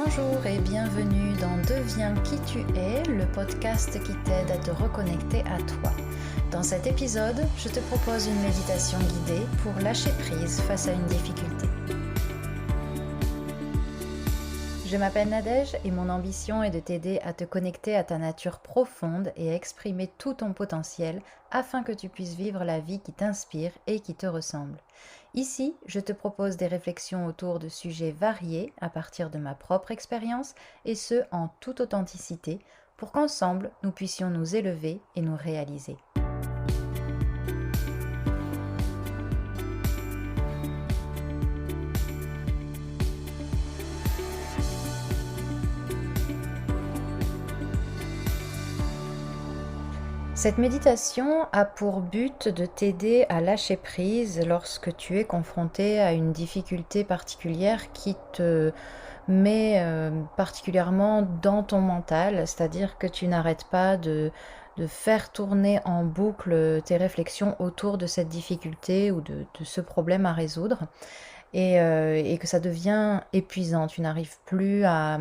Bonjour et bienvenue dans Deviens qui tu es, le podcast qui t'aide à te reconnecter à toi. Dans cet épisode, je te propose une méditation guidée pour lâcher prise face à une difficulté. Je m'appelle Nadège et mon ambition est de t'aider à te connecter à ta nature profonde et à exprimer tout ton potentiel afin que tu puisses vivre la vie qui t'inspire et qui te ressemble. Ici, je te propose des réflexions autour de sujets variés à partir de ma propre expérience et ce en toute authenticité pour qu'ensemble nous puissions nous élever et nous réaliser. Cette méditation a pour but de t'aider à lâcher prise lorsque tu es confronté à une difficulté particulière qui te met particulièrement dans ton mental, c'est-à-dire que tu n'arrêtes pas de faire tourner en boucle tes réflexions autour de cette difficulté ou de ce problème à résoudre et que ça devient épuisant. Tu n'arrives plus à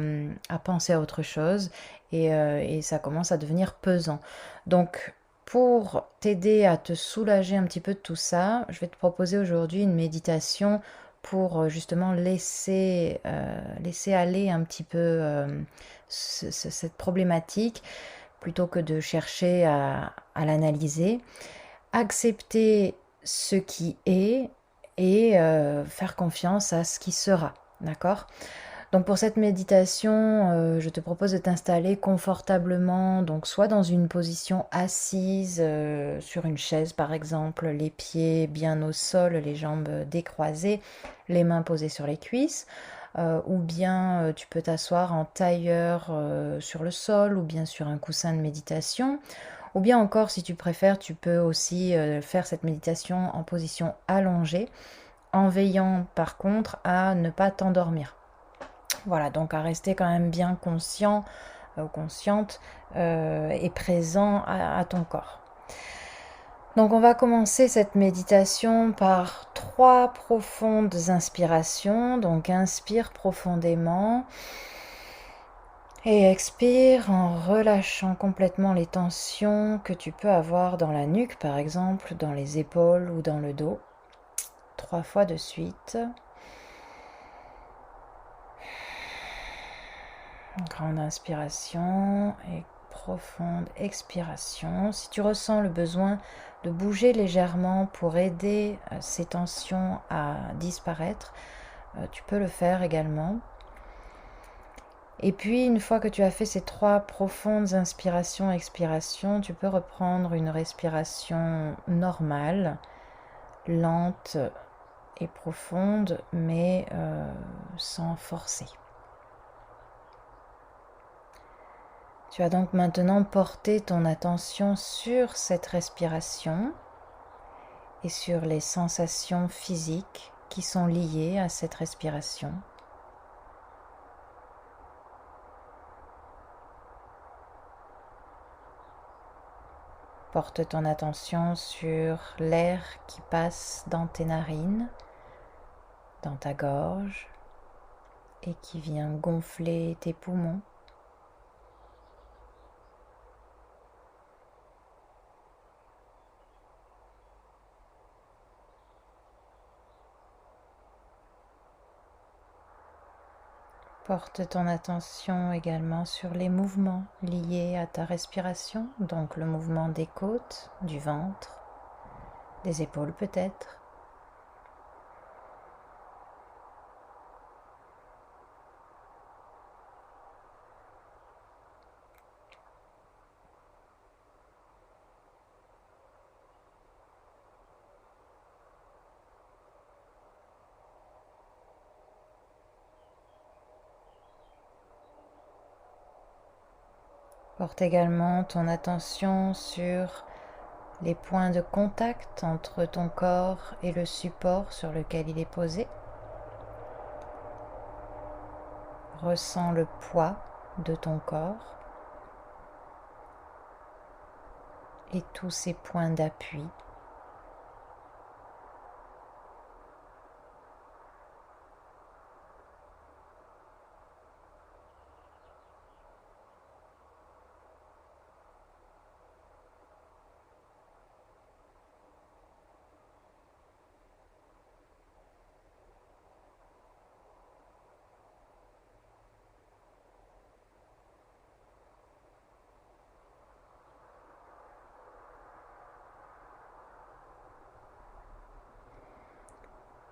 penser à autre chose et ça commence à devenir pesant. Donc, pour t'aider à te soulager un petit peu de tout ça, je vais te proposer aujourd'hui une méditation pour justement laisser aller un petit peu cette problématique plutôt que de chercher à l'analyser. Accepter ce qui est et faire confiance à ce qui sera, d'accord ? Donc pour cette méditation, je te propose de t'installer confortablement, donc soit dans une position assise sur une chaise par exemple, les pieds bien au sol, les jambes décroisées, les mains posées sur les cuisses, ou bien tu peux t'asseoir en tailleur sur le sol ou bien sur un coussin de méditation. Ou bien encore, si tu préfères, tu peux aussi faire cette méditation en position allongée, en veillant par contre à ne pas t'endormir. Voilà, donc à rester quand même bien conscient ou consciente et présent à ton corps. Donc on va commencer cette méditation par 3 profondes inspirations. Donc inspire profondément. Et expire en relâchant complètement les tensions que tu peux avoir dans la nuque, par exemple, dans les épaules ou dans le dos. 3 fois de suite. Grande inspiration et profonde expiration. Si tu ressens le besoin de bouger légèrement pour aider ces tensions à disparaître, tu peux le faire également. Et puis, une fois que tu as fait ces 3 profondes inspirations et expirations, tu peux reprendre une respiration normale, lente et profonde, mais sans forcer. Tu vas donc maintenant porter ton attention sur cette respiration et sur les sensations physiques qui sont liées à cette respiration. Porte ton attention sur l'air qui passe dans tes narines, dans ta gorge et qui vient gonfler tes poumons. Porte ton attention également sur les mouvements liés à ta respiration, donc le mouvement des côtes, du ventre, des épaules peut-être. Porte également ton attention sur les points de contact entre ton corps et le support sur lequel il est posé. Ressens le poids de ton corps et tous ces points d'appui.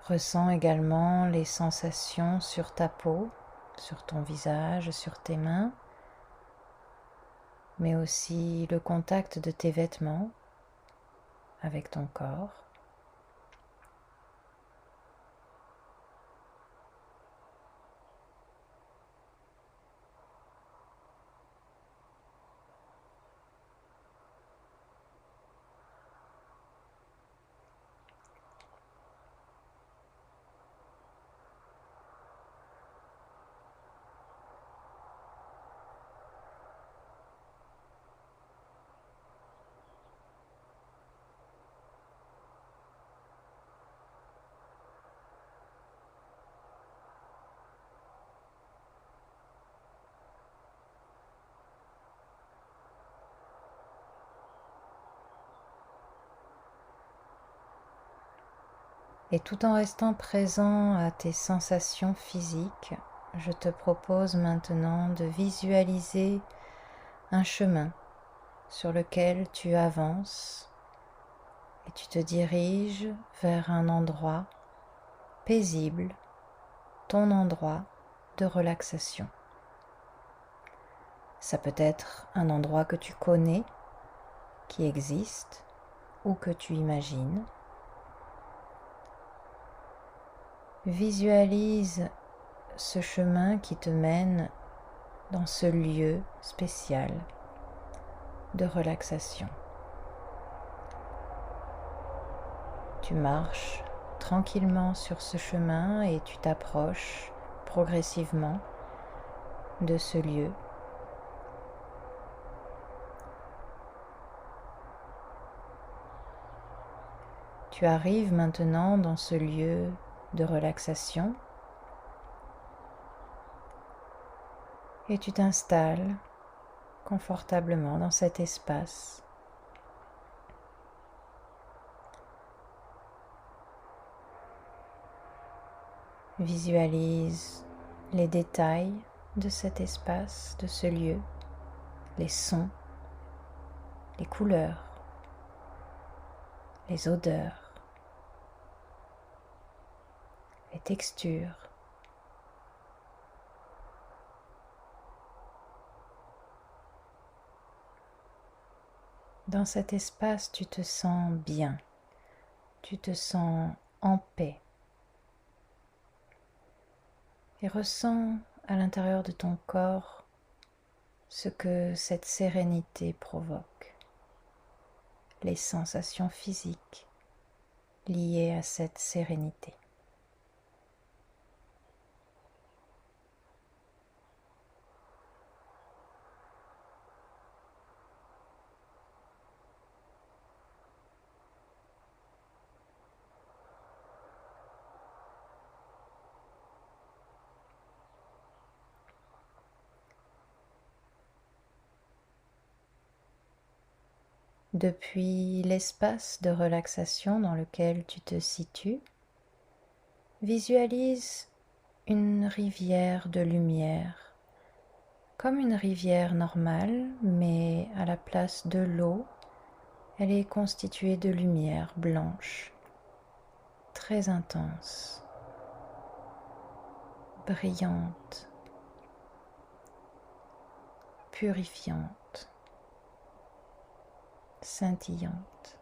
Ressens également les sensations sur ta peau, sur ton visage, sur tes mains, mais aussi le contact de tes vêtements avec ton corps. Et tout en restant présent à tes sensations physiques, je te propose maintenant de visualiser un chemin sur lequel tu avances et tu te diriges vers un endroit paisible, ton endroit de relaxation. Ça peut être un endroit que tu connais, qui existe ou que tu imagines. Visualise ce chemin qui te mène dans ce lieu spécial de relaxation. Tu marches tranquillement sur ce chemin et tu t'approches progressivement de ce lieu. Tu arrives maintenant dans ce lieu de relaxation et tu t'installes confortablement dans cet espace. Visualise les détails de cet espace, de ce lieu, les sons, les couleurs, les odeurs, les textures. Dans cet espace, tu te sens bien, tu te sens en paix et ressens à l'intérieur de ton corps ce que cette sérénité provoque, les sensations physiques liées à cette sérénité. Depuis l'espace de relaxation dans lequel tu te situes, visualise une rivière de lumière, comme une rivière normale, mais à la place de l'eau, elle est constituée de lumière blanche, très intense, brillante, purifiante, scintillante.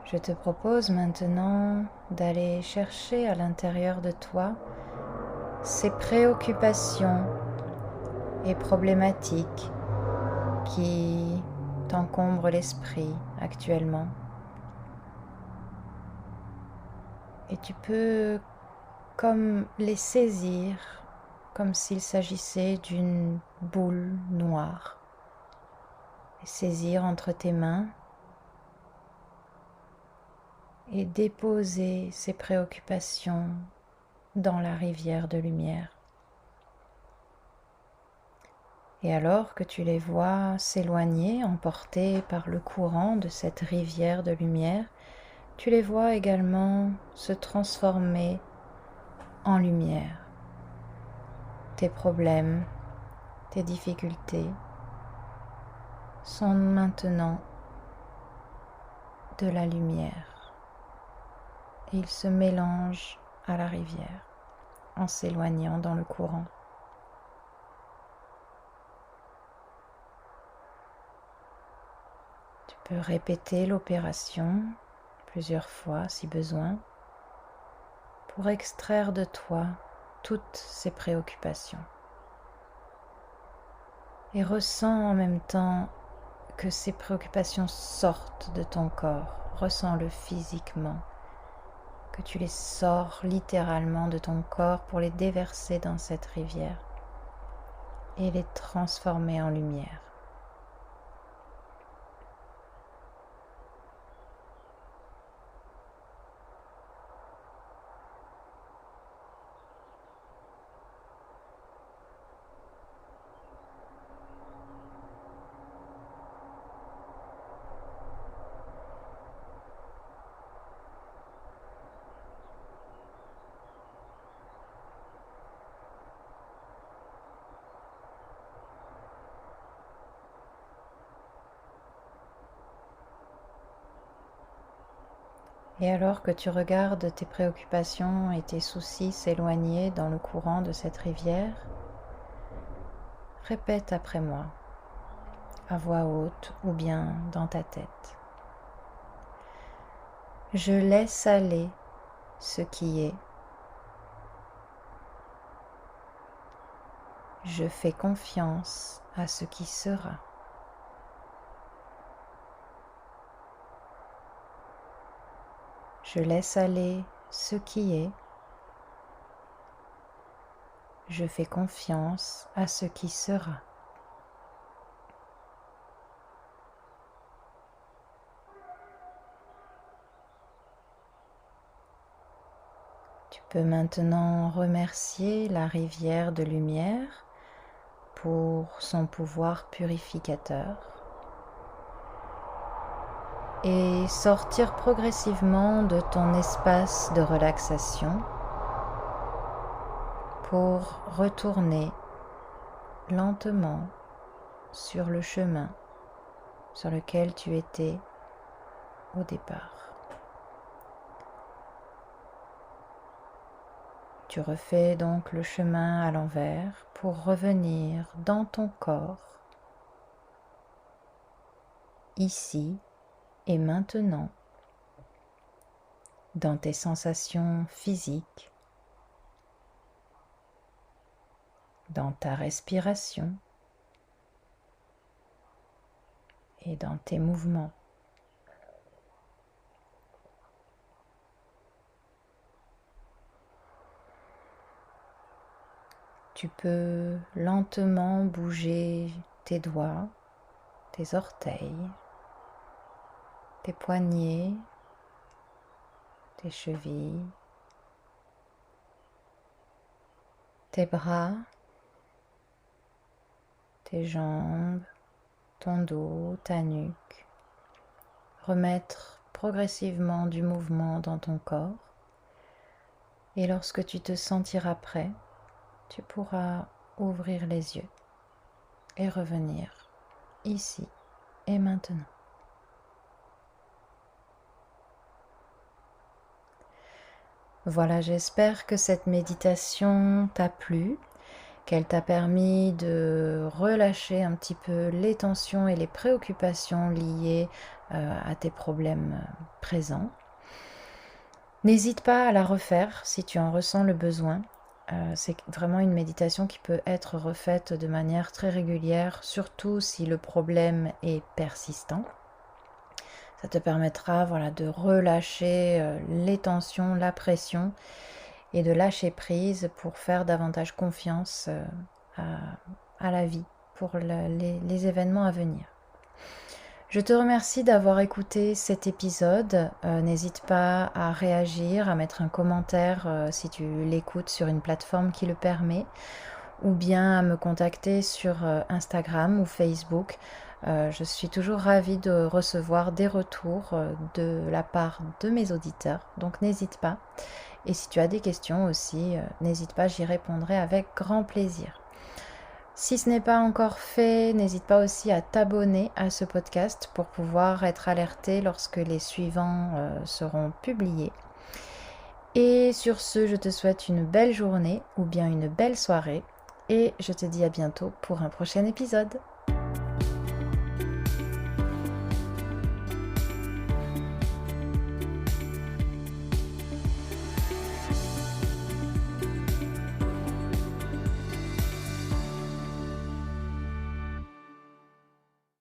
Je te propose maintenant d'aller chercher à l'intérieur de toi ces préoccupations et problématiques qui t'encombrent l'esprit actuellement. Et tu peux comme les saisir, comme s'il s'agissait d'une boule noire, les saisir entre tes mains et déposer ces préoccupations dans la rivière de lumière. Et alors que tu les vois s'éloigner, emportés par le courant de cette rivière de lumière, tu les vois également se transformer en lumière. Tes problèmes, tes difficultés sont maintenant de la lumière et ils se mélangent à la rivière en s'éloignant dans le courant. Tu peux répéter l'opération plusieurs fois si besoin pour extraire de toi toutes ces préoccupations. Et ressens en même temps que ces préoccupations sortent de ton corps. Ressens-le physiquement, que tu les sors littéralement de ton corps pour les déverser dans cette rivière et les transformer en lumière. Et alors que tu regardes tes préoccupations et tes soucis s'éloigner dans le courant de cette rivière, répète après moi, à voix haute ou bien dans ta tête. Je laisse aller ce qui est. Je fais confiance à ce qui sera. Je laisse aller ce qui est. Je fais confiance à ce qui sera. Tu peux maintenant remercier la rivière de lumière pour son pouvoir purificateur et sortir progressivement de ton espace de relaxation pour retourner lentement sur le chemin sur lequel tu étais au départ. Tu refais donc le chemin à l'envers pour revenir dans ton corps, ici et maintenant, dans tes sensations physiques, dans ta respiration et dans tes mouvements. Tu peux lentement bouger tes doigts, tes orteils, tes poignets, tes chevilles, tes bras, tes jambes, ton dos, ta nuque. Remettre progressivement du mouvement dans ton corps. Et lorsque tu te sentiras prêt, tu pourras ouvrir les yeux et revenir ici et maintenant. Voilà, j'espère que cette méditation t'a plu, qu'elle t'a permis de relâcher un petit peu les tensions et les préoccupations liées à tes problèmes présents. N'hésite pas à la refaire si tu en ressens le besoin. C'est vraiment une méditation qui peut être refaite de manière très régulière, surtout si le problème est persistant. Ça te permettra de relâcher les tensions, la pression et de lâcher prise pour faire davantage confiance à la vie pour les événements à venir. Je te remercie d'avoir écouté cet épisode. N'hésite pas à réagir, à mettre un commentaire si tu l'écoutes sur une plateforme qui le permet, ou bien à me contacter sur Instagram ou Facebook Je suis toujours ravie de recevoir des retours de la part de mes auditeurs, donc n'hésite pas. Et si tu as des questions aussi, n'hésite pas, j'y répondrai avec grand plaisir. Si ce n'est pas encore fait, n'hésite pas aussi à t'abonner à ce podcast pour pouvoir être alerté lorsque les suivants seront publiés. Et sur ce, je te souhaite une belle journée ou bien une belle soirée et je te dis à bientôt pour un prochain épisode.